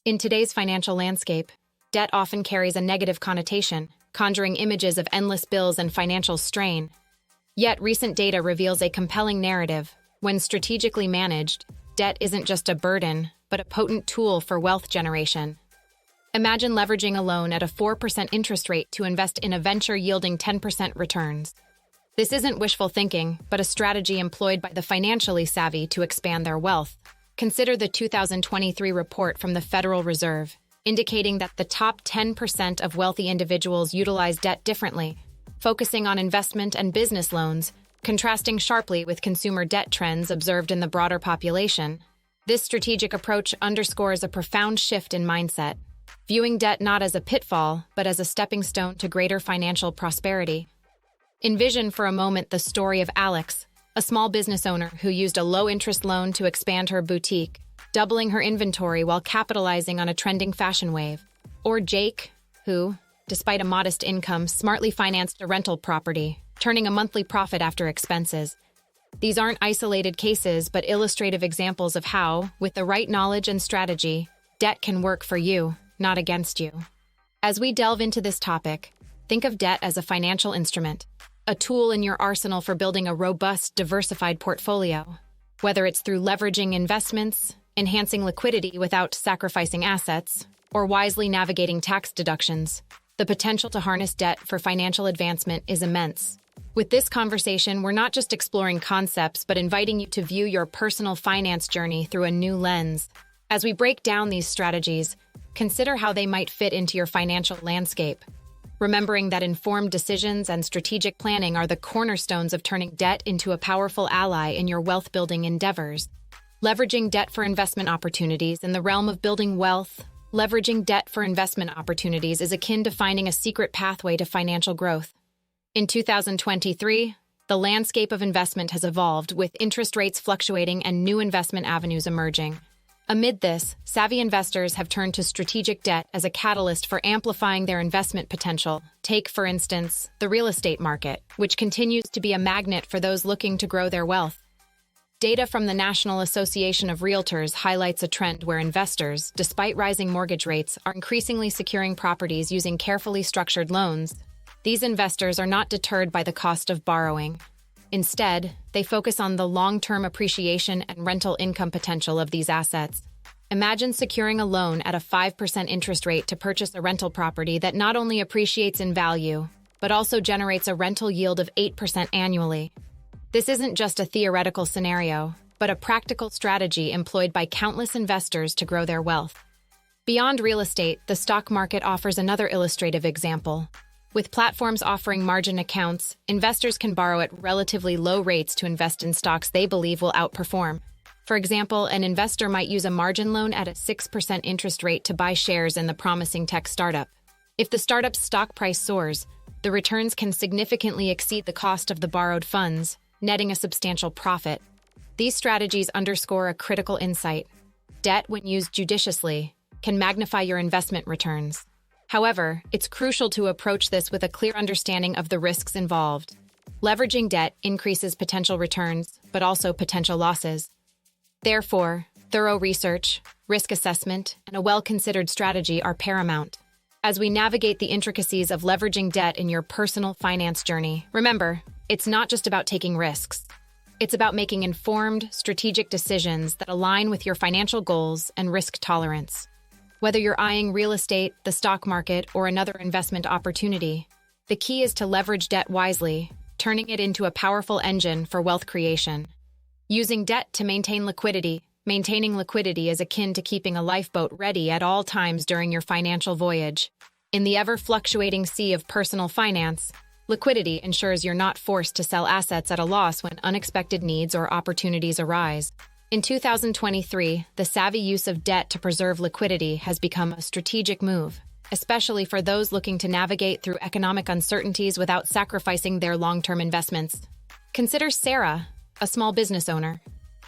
In today's financial landscape, debt often carries a negative connotation, conjuring images of endless bills and financial strain. Yet recent data reveals a compelling narrative. When strategically managed, debt isn't just a burden, but a potent tool for wealth generation. Imagine leveraging a loan at a 4% interest rate to invest in a venture yielding 10% returns. This isn't wishful thinking, but a strategy employed by the financially savvy to expand their wealth. Consider the 2023 report from the Federal Reserve, indicating that the top 10% of wealthy individuals utilize debt differently, focusing on investment and business loans, contrasting sharply with consumer debt trends observed in the broader population. This strategic approach underscores a profound shift in mindset, viewing debt not as a pitfall, but as a stepping stone to greater financial prosperity. Envision for a moment the story of Alex, a small business owner who used a low-interest loan to expand her boutique, doubling her inventory while capitalizing on a trending fashion wave. Or Jake, who, despite a modest income, smartly financed a rental property, turning a monthly profit after expenses. These aren't isolated cases, but illustrative examples of how, with the right knowledge and strategy, debt can work for you, not against you. As we delve into this topic, think of debt as a financial instrument, a tool in your arsenal for building a robust, diversified portfolio. Whether it's through leveraging investments, enhancing liquidity without sacrificing assets, or wisely navigating tax deductions, the potential to harness debt for financial advancement is immense. With this conversation, we're not just exploring concepts, but inviting you to view your personal finance journey through a new lens. As we break down these strategies, consider how they might fit into your financial landscape, remembering that informed decisions and strategic planning are the cornerstones of turning debt into a powerful ally in your wealth-building endeavors. Leveraging debt for investment opportunities in the realm of building wealth. Leveraging debt for investment opportunities is akin to finding a secret pathway to financial growth. In 2023, the landscape of investment has evolved, with interest rates fluctuating and new investment avenues emerging. Amid this, savvy investors have turned to strategic debt as a catalyst for amplifying their investment potential. Take, for instance, the real estate market, which continues to be a magnet for those looking to grow their wealth. Data from the National Association of Realtors highlights a trend where investors, despite rising mortgage rates, are increasingly securing properties using carefully structured loans. These investors are not deterred by the cost of borrowing. Instead, they focus on the long-term appreciation and rental income potential of these assets. Imagine securing a loan at a 5% interest rate to purchase a rental property that not only appreciates in value, but also generates a rental yield of 8% annually. This isn't just a theoretical scenario, but a practical strategy employed by countless investors to grow their wealth. Beyond real estate, the stock market offers another illustrative example. With platforms offering margin accounts, investors can borrow at relatively low rates to invest in stocks they believe will outperform. For example, an investor might use a margin loan at a 6% interest rate to buy shares in the promising tech startup. If the startup's stock price soars, the returns can significantly exceed the cost of the borrowed funds, netting a substantial profit. These strategies underscore a critical insight. Debt, when used judiciously, can magnify your investment returns. However, it's crucial to approach this with a clear understanding of the risks involved. Leveraging debt increases potential returns, but also potential losses. Therefore, thorough research, risk assessment, and a well-considered strategy are paramount. As we navigate the intricacies of leveraging debt in your personal finance journey, remember, it's not just about taking risks. It's about making informed, strategic decisions that align with your financial goals and risk tolerance. Whether you're eyeing real estate, the stock market, or another investment opportunity, the key is to leverage debt wisely, turning it into a powerful engine for wealth creation. Using debt to maintain liquidity. Maintaining liquidity is akin to keeping a lifeboat ready at all times during your financial voyage. In the ever-fluctuating sea of personal finance, liquidity ensures you're not forced to sell assets at a loss when unexpected needs or opportunities arise. In 2023, the savvy use of debt to preserve liquidity has become a strategic move, especially for those looking to navigate through economic uncertainties without sacrificing their long-term investments. Consider Sarah, a small business owner.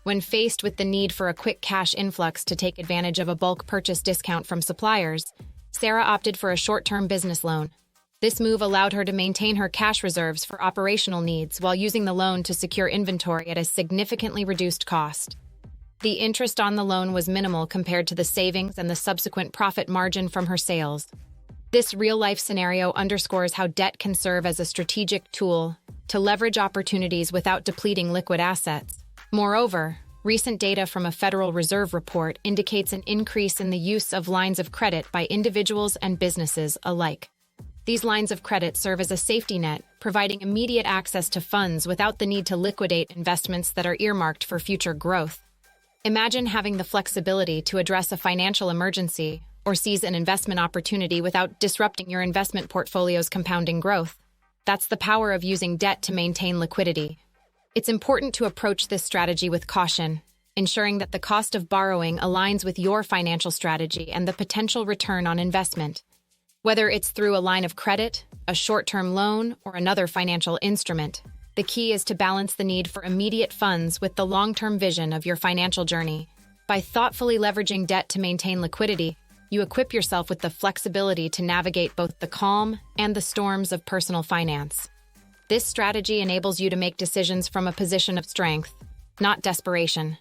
When faced with the need for a quick cash influx to take advantage of a bulk purchase discount from suppliers, Sarah opted for a short-term business loan. This move allowed her to maintain her cash reserves for operational needs while using the loan to secure inventory at a significantly reduced cost. The interest on the loan was minimal compared to the savings and the subsequent profit margin from her sales. This real-life scenario underscores how debt can serve as a strategic tool to leverage opportunities without depleting liquid assets. Moreover, recent data from a Federal Reserve report indicates an increase in the use of lines of credit by individuals and businesses alike. These lines of credit serve as a safety net, providing immediate access to funds without the need to liquidate investments that are earmarked for future growth. Imagine having the flexibility to address a financial emergency or seize an investment opportunity without disrupting your investment portfolio's compounding growth. That's the power of using debt to maintain liquidity. It's important to approach this strategy with caution, ensuring that the cost of borrowing aligns with your financial strategy and the potential return on investment. Whether it's through a line of credit, a short-term loan, or another financial instrument, the key is to balance the need for immediate funds with the long-term vision of your financial journey. By thoughtfully leveraging debt to maintain liquidity, you equip yourself with the flexibility to navigate both the calm and the storms of personal finance. This strategy enables you to make decisions from a position of strength, not desperation,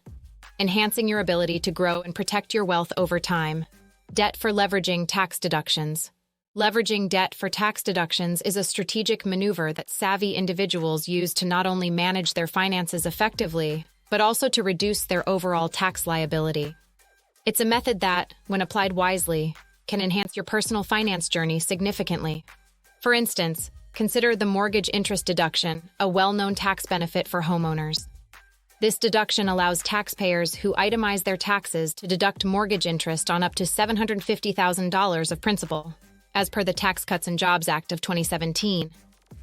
enhancing your ability to grow and protect your wealth over time. Debt for leveraging tax deductions. Leveraging debt for tax deductions is a strategic maneuver that savvy individuals use to not only manage their finances effectively, but also to reduce their overall tax liability. It's a method that, when applied wisely, can enhance your personal finance journey significantly. For instance, consider the mortgage interest deduction, a well-known tax benefit for homeowners. This deduction allows taxpayers who itemize their taxes to deduct mortgage interest on up to $750,000 of principal, as per the Tax Cuts and Jobs Act of 2017.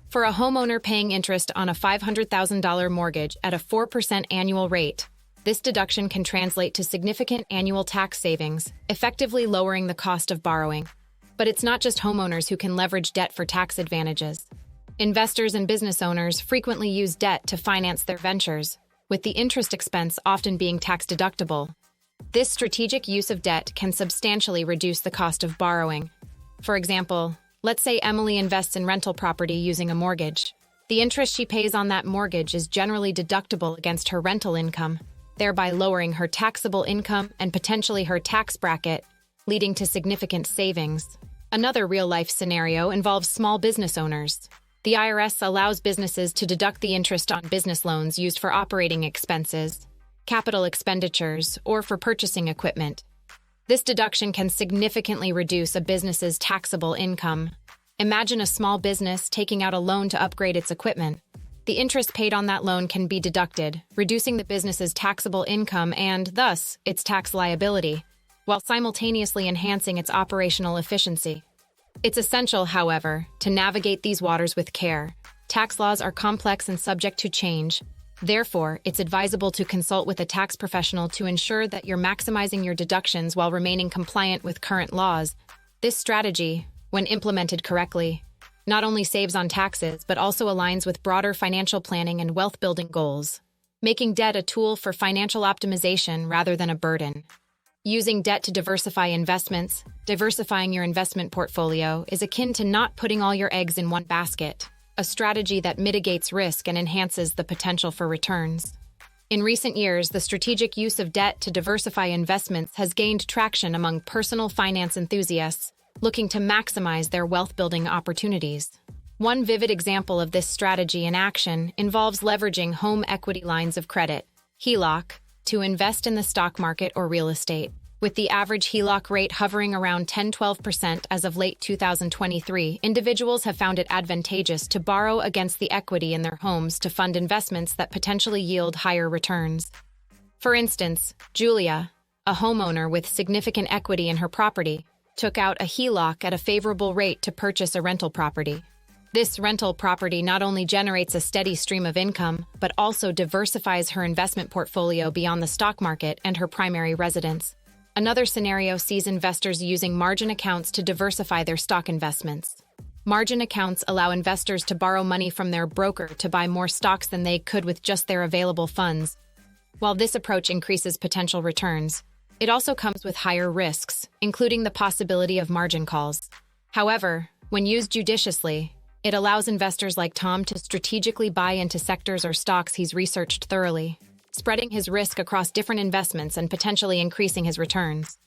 For a homeowner paying interest on a $500,000 mortgage at a 4% annual rate, this deduction can translate to significant annual tax savings, effectively lowering the cost of borrowing. But it's not just homeowners who can leverage debt for tax advantages. Investors and business owners frequently use debt to finance their ventures, with the interest expense often being tax-deductible. This strategic use of debt can substantially reduce the cost of borrowing. For example, let's say Emily invests in rental property using a mortgage. The interest she pays on that mortgage is generally deductible against her rental income, thereby lowering her taxable income and potentially her tax bracket, leading to significant savings. Another real-life scenario involves small business owners. The IRS allows businesses to deduct the interest on business loans used for operating expenses, capital expenditures, or for purchasing equipment. This deduction can significantly reduce a business's taxable income. Imagine a small business taking out a loan to upgrade its equipment. The interest paid on that loan can be deducted, reducing the business's taxable income and, thus, its tax liability, while simultaneously enhancing its operational efficiency. It's essential, however, to navigate these waters with care. Tax laws are complex and subject to change. Therefore, it's advisable to consult with a tax professional to ensure that you're maximizing your deductions while remaining compliant with current laws. This strategy, when implemented correctly, not only saves on taxes, but also aligns with broader financial planning and wealth-building goals, making debt a tool for financial optimization rather than a burden. Using debt to diversify investments, diversifying your investment portfolio is akin to not putting all your eggs in one basket, a strategy that mitigates risk and enhances the potential for returns. In recent years, the strategic use of debt to diversify investments has gained traction among personal finance enthusiasts looking to maximize their wealth-building opportunities. One vivid example of this strategy in action involves leveraging home equity lines of credit, HELOC, to invest in the stock market or real estate. With the average HELOC rate hovering around 10–12% as of late 2023, individuals have found it advantageous to borrow against the equity in their homes to fund investments that potentially yield higher returns. For instance, Julia, a homeowner with significant equity in her property, took out a HELOC at a favorable rate to purchase a rental property. This rental property not only generates a steady stream of income, but also diversifies her investment portfolio beyond the stock market and her primary residence. Another scenario sees investors using margin accounts to diversify their stock investments. Margin accounts allow investors to borrow money from their broker to buy more stocks than they could with just their available funds. While this approach increases potential returns, it also comes with higher risks, including the possibility of margin calls. However, when used judiciously, it allows investors like Tom to strategically buy into sectors or stocks he's researched thoroughly. spreading his risk across different investments and potentially increasing his returns.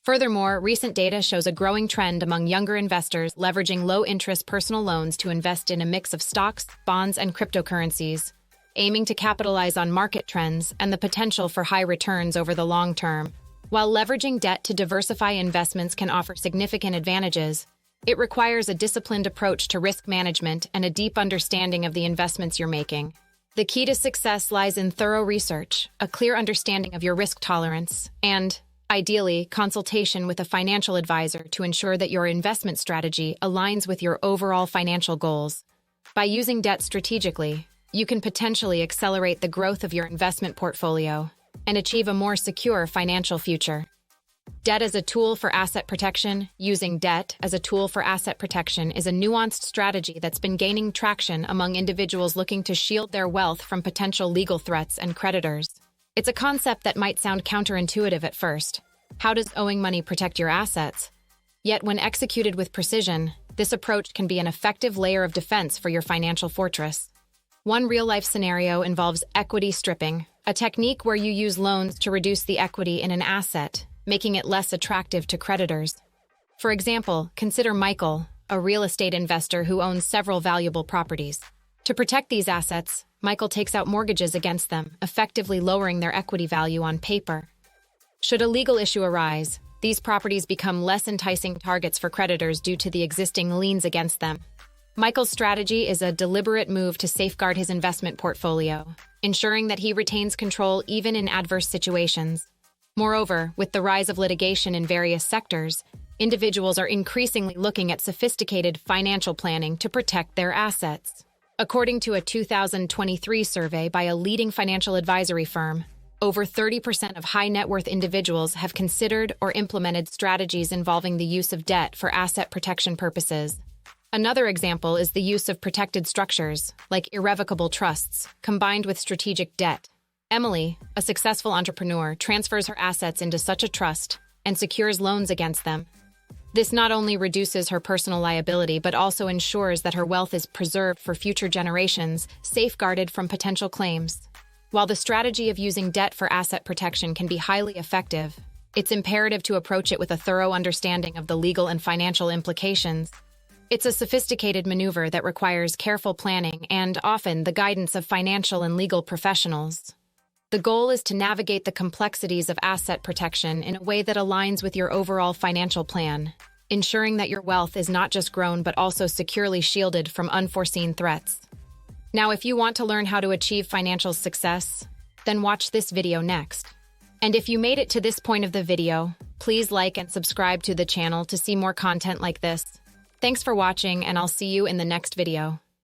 Furthermore, recent data shows a growing trend among younger investors leveraging low-interest personal loans to invest in a mix of stocks, bonds, and cryptocurrencies, aiming to capitalize on market trends and the potential for high returns over the long term. While leveraging debt to diversify investments can offer significant advantages, it requires a disciplined approach to risk management and a deep understanding of the investments you're making. The key to success lies in thorough research, a clear understanding of your risk tolerance, and, ideally, consultation with a financial advisor to ensure that your investment strategy aligns with your overall financial goals. By using debt strategically, you can potentially accelerate the growth of your investment portfolio and achieve a more secure financial future. Debt as a tool for asset protection. Using debt as a tool for asset protection is a nuanced strategy that's been gaining traction among individuals looking to shield their wealth from potential legal threats and creditors. It's a concept that might sound counterintuitive at first. How does owing money protect your assets? Yet when executed with precision, this approach can be an effective layer of defense for your financial fortress. One real-life scenario involves equity stripping, a technique where you use loans to reduce the equity in an asset, making it less attractive to creditors. For example, consider Michael, a real estate investor who owns several valuable properties. To protect these assets, Michael takes out mortgages against them, effectively lowering their equity value on paper. Should a legal issue arise, these properties become less enticing targets for creditors due to the existing liens against them. Michael's strategy is a deliberate move to safeguard his investment portfolio, ensuring that he retains control even in adverse situations. Moreover, with the rise of litigation in various sectors, individuals are increasingly looking at sophisticated financial planning to protect their assets. According to a 2023 survey by a leading financial advisory firm, over 30% of high-net-worth individuals have considered or implemented strategies involving the use of debt for asset protection purposes. Another example is the use of protected structures, like irrevocable trusts, combined with strategic debt. Emily, a successful entrepreneur, transfers her assets into such a trust and secures loans against them. This not only reduces her personal liability but also ensures that her wealth is preserved for future generations, safeguarded from potential claims. While the strategy of using debt for asset protection can be highly effective, it's imperative to approach it with a thorough understanding of the legal and financial implications. It's a sophisticated maneuver that requires careful planning and, often, the guidance of financial and legal professionals. The goal is to navigate the complexities of asset protection in a way that aligns with your overall financial plan, ensuring that your wealth is not just grown but also securely shielded from unforeseen threats. Now, if you want to learn how to achieve financial success, then watch this video next. And if you made it to this point of the video, please like and subscribe to the channel to see more content like this. Thanks for watching, and I'll see you in the next video.